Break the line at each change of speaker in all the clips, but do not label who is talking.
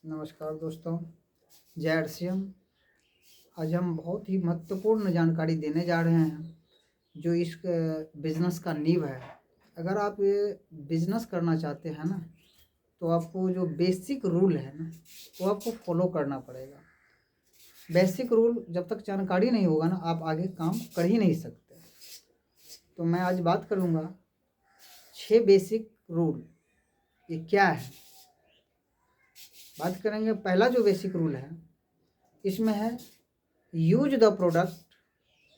नमस्कार दोस्तों, जय आरसीएम। आज हम बहुत ही महत्वपूर्ण जानकारी देने जा रहे हैं जो इस बिज़नेस का नींव है। अगर आप ये बिज़नेस करना चाहते हैं ना, तो आपको जो बेसिक रूल है ना, वो आपको फॉलो करना पड़ेगा। बेसिक रूल जब तक जानकारी नहीं होगा ना, आप आगे काम कर ही नहीं सकते। तो मैं आज बात करूँगा 6 बेसिक रूल, ये क्या है। बात करेंगे पहला जो बेसिक रूल है, इसमें है use the product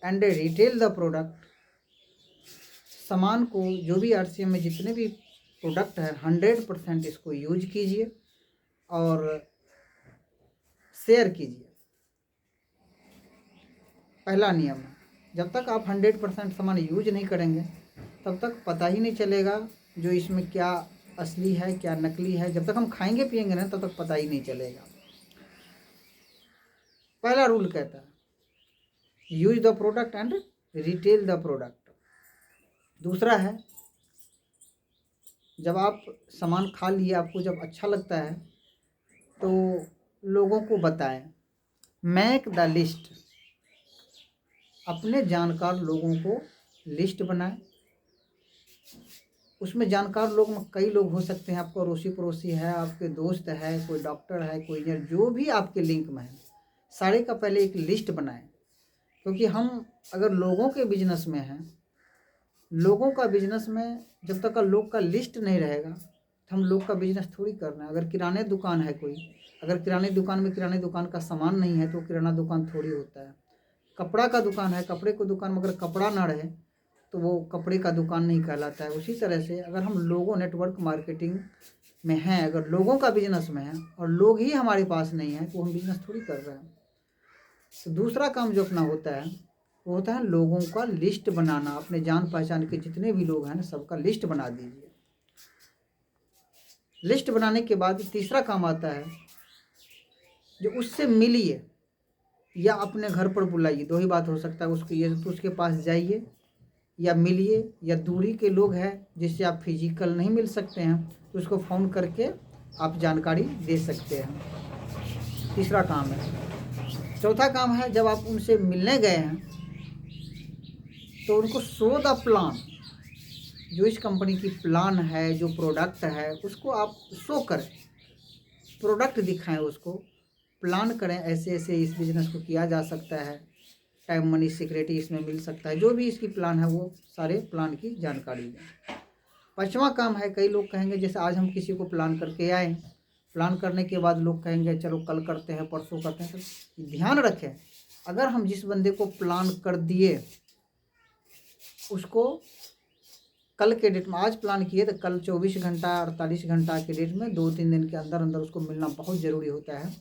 and retail the product. सामान को जो भी आरसीएम में जितने भी प्रोडक्ट है 100% इसको यूज कीजिए और शेयर कीजिए। पहला नियम है, जब तक आप 100% सामान यूज नहीं करेंगे तब तक पता ही नहीं चलेगा जो इसमें क्या असली है क्या नकली है। जब तक हम खाएंगे पिएंगे ना, तब तक पता ही नहीं चलेगा। पहला रूल कहता है use the product and retail the product. दूसरा है, जब आप सामान खा लिए, आपको जब अच्छा लगता है तो लोगों को बताएं। मेक द लिस्ट, अपने जानकार लोगों को लिस्ट बनाएं। उसमें जानकार लोग में कई लोग हो सकते हैं, आपको अड़ोसी पड़ोसी है, आपके दोस्त है, कोई डॉक्टर है, कोई इंजीनियर, जो भी आपके लिंक में है, सारे का पहले एक लिस्ट बनाएं। क्योंकि हम अगर लोगों के बिजनेस में हैं, लोगों का बिजनेस में जब तक का लोग का लिस्ट नहीं रहेगा तो हम लोग का बिजनेस थोड़ी कर रहे हैं। अगर किराने दुकान है कोई, अगर किराने दुकान में किराने दुकान का सामान नहीं है तो किराना दुकान थोड़ी होता है। कपड़ा का दुकान है, कपड़े को दुकान में अगर कपड़ा ना रहे तो वो कपड़े का दुकान नहीं कहलाता है। उसी तरह से अगर हम लोगों नेटवर्क मार्केटिंग में हैं, अगर लोगों का बिजनेस में है और लोग ही हमारे पास नहीं है तो हम बिजनेस थोड़ी कर रहे हैं। तो दूसरा काम जो अपना होता है वो होता है लोगों का लिस्ट बनाना। अपने जान पहचान के जितने भी लोग हैं ना, सबका लिस्ट बना दीजिए। लिस्ट बनाने के बाद तीसरा काम आता है जो उससे मिलिए या अपने घर पर बुलाइए। दो ही बात हो सकता है, उसको ये तो उसके पास जाइए या मिलिए, या दूरी के लोग हैं जिससे आप फिजिकल नहीं मिल सकते हैं तो उसको फ़ोन करके आप जानकारी दे सकते हैं। तीसरा काम है। चौथा काम है, जब आप उनसे मिलने गए हैं तो उनको शो द प्लान, जो इस कंपनी की प्लान है, जो प्रोडक्ट है, उसको आप शो करें, प्रोडक्ट दिखाएं, उसको प्लान करें। ऐसे ऐसे इस बिज़नेस को किया जा सकता है, टाइम मनी सिक्योरिटी इसमें मिल सकता है, जो भी इसकी प्लान है वो सारे प्लान की जानकारी दें। पांचवा काम है, कई लोग कहेंगे जैसे आज हम किसी को प्लान करके आए, प्लान करने के बाद लोग कहेंगे चलो कल करते हैं, परसों करते हैं। तो ध्यान रखें, अगर हम जिस बंदे को प्लान कर दिए उसको कल के डेट में, आज प्लान किए तो कल 24 घंटा 48 घंटा के डेट में 2-3 दिन के अंदर अंदर उसको मिलना बहुत ज़रूरी होता है।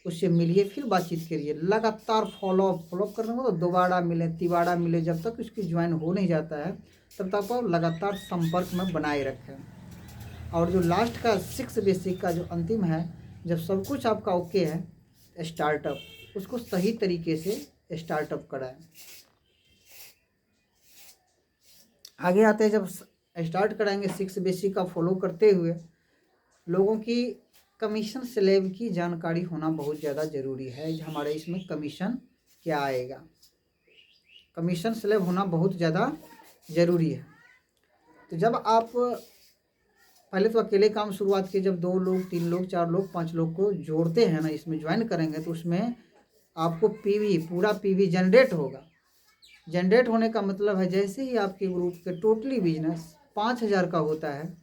उससे मिलिए, फिर बातचीत करिए, लगातार फॉलोअप करने को तो दोबारा मिले तिबारा मिले, जब तक उसकी ज्वाइन हो नहीं जाता है तब तक आप लगातार संपर्क में बनाए रखें। और जो लास्ट का 6 बेसिक का जो अंतिम है, जब सब कुछ आपका ओके है, स्टार्टअप, उसको सही तरीके से स्टार्टअप कराएं। आगे आते हैं, जब स्टार्ट कराएंगे 6 बेसिक का फॉलो करते हुए, लोगों की कमीशन स्लैब की जानकारी होना बहुत ज़्यादा ज़रूरी है। हमारे इसमें कमीशन क्या आएगा, कमीशन स्लैब होना बहुत ज़्यादा ज़रूरी है। तो जब आप पहले तो अकेले काम शुरुआत किए, जब 2 लोग 3 लोग 4 लोग 5 लोग को जोड़ते हैं ना, इसमें ज्वाइन करेंगे तो उसमें आपको पीवी, पूरा पीवी जनरेट होगा। जनरेट होने का मतलब है जैसे ही आपके ग्रुप के टोटली बिजनेस 5,000 का होता है,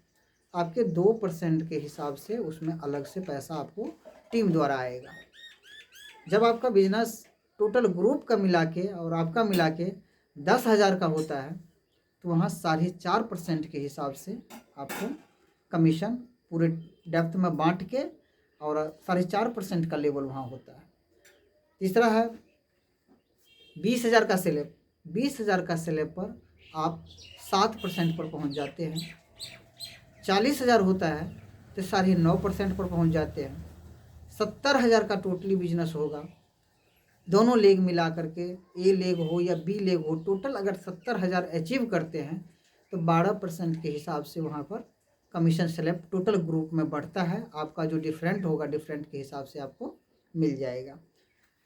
आपके 2% के हिसाब से उसमें अलग से पैसा आपको टीम द्वारा आएगा। जब आपका बिजनेस टोटल ग्रुप का मिला के और आपका मिला के 10,000 का होता है तो वहाँ 4.5% के हिसाब से आपको कमीशन पूरे डेप्थ में बांट के, और 4.5% का लेवल वहाँ होता है। तीसरा है 20,000 का स्लैब। 20,000 का स्लैब पर आप 7% पर पहुंच जाते हैं। 40,000 होता है तो 9.5% पर पहुंच जाते हैं। 70,000 का टोटली बिजनेस होगा, दोनों लेग मिला करके, ए लेग हो या बी लेग हो, टोटल अगर 70,000 अचीव करते हैं तो 12% के हिसाब से वहाँ पर कमीशन स्लैब टोटल ग्रुप में बढ़ता है। आपका जो डिफरेंट होगा, डिफरेंट के हिसाब से आपको मिल जाएगा।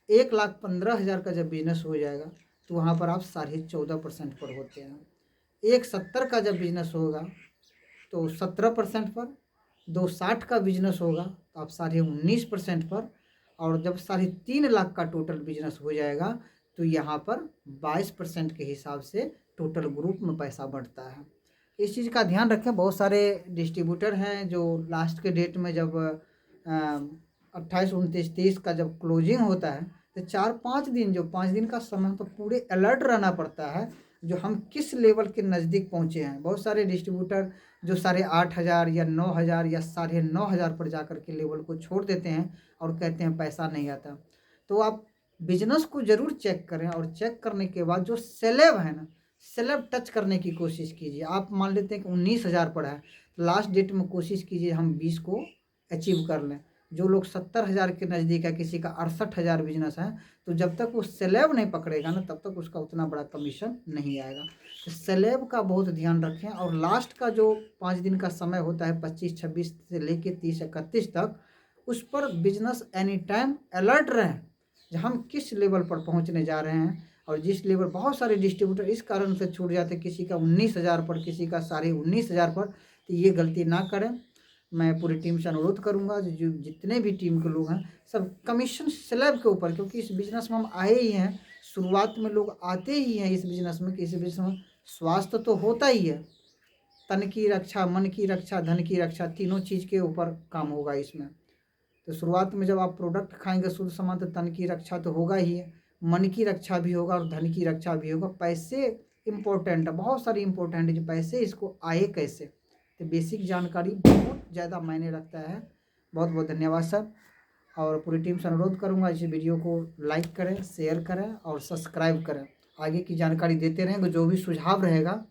1,15,000 का जब बिजनेस हो जाएगा तो वहाँ पर आप 14.5% पर होते हैं। 1,70 का जब बिजनेस होगा तो 17% पर, 2,60 का बिजनेस होगा तो आप 19.5% पर, और जब 3.5 लाख का टोटल बिजनेस हो जाएगा तो यहाँ पर 22% के हिसाब से टोटल ग्रुप में पैसा बढ़ता है। इस चीज़ का ध्यान रखें। बहुत सारे डिस्ट्रीब्यूटर हैं जो लास्ट के डेट में जब 28, 29, 30 का जब क्लोजिंग होता है तो 4-5 दिन, जो 5 दिन का समय पर पूरे अलर्ट रहना पड़ता है जो हम किस लेवल के नज़दीक पहुँचे हैं। बहुत सारे डिस्ट्रीब्यूटर जो 8,500 या 9,000 या 9,500 पर जाकर के लेवल को छोड़ देते हैं और कहते हैं पैसा नहीं आता। तो आप बिजनेस को ज़रूर चेक करें, और चेक करने के बाद जो स्लैब है ना, स्लैब टच करने की कोशिश कीजिए। आप मान लेते हैं कि 19,000 पर है, लास्ट डेट में कोशिश कीजिए हम 20 को अचीव कर लें। जो लोग 70,000 के नज़दीक है, किसी का 68,000 बिजनेस है, तो जब तक वो स्लैब नहीं पकड़ेगा ना तब तक उसका उतना बड़ा कमीशन नहीं आएगा। तो स्लैब का बहुत ध्यान रखें। और लास्ट का जो 5 दिन का समय होता है 25, 26 से लेके 30, 31 तक, उस पर बिजनेस एनी टाइम अलर्ट रहें कि हम किस लेवल पर पहुंचने जा रहे हैं। और जिस लेवल, बहुत सारे डिस्ट्रीब्यूटर इस कारण से छूट जाते हैं, किसी का 19,000 पर, किसी का 19,500 पर, तो ये गलती ना करें। मैं पूरी टीम से अनुरोध करूंगा जो जितने भी टीम के लोग हैं सब कमीशन स्लैब के ऊपर, क्योंकि इस बिज़नेस में हम आए ही हैं, शुरुआत में लोग आते ही हैं इस बिज़नेस में कि इस बिज़नेस में स्वास्थ्य तो होता ही है, तन की रक्षा, मन की रक्षा, धन की रक्षा, तीनों चीज़ के ऊपर काम होगा इसमें। तो शुरुआत में जब आप प्रोडक्ट खाएंगे शुद्ध सामान, तो तन की रक्षा तो होगा ही है, मन की रक्षा भी होगा और धन की रक्षा भी होगा। पैसे इम्पोर्टेंट है, बहुत सारी इम्पोर्टेंट है जो पैसे इसको आए कैसे, तो बेसिक जानकारी बहुत ज़्यादा मायने रखता है। बहुत बहुत धन्यवाद सर। और पूरी टीम से अनुरोध करूंगा इस वीडियो को लाइक करें, शेयर करें और सब्सक्राइब करें। आगे की जानकारी देते रहेंगे, जो भी सुझाव रहेगा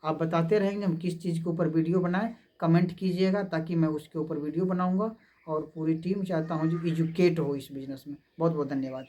आप बताते रहेंगे हम किस चीज़ के ऊपर वीडियो बनाएं, कमेंट कीजिएगा ताकि मैं उसके ऊपर वीडियो बनाऊंगा। और पूरी टीम चाहता हूं जो एजुकेट हो इस बिज़नेस में। बहुत बहुत धन्यवाद।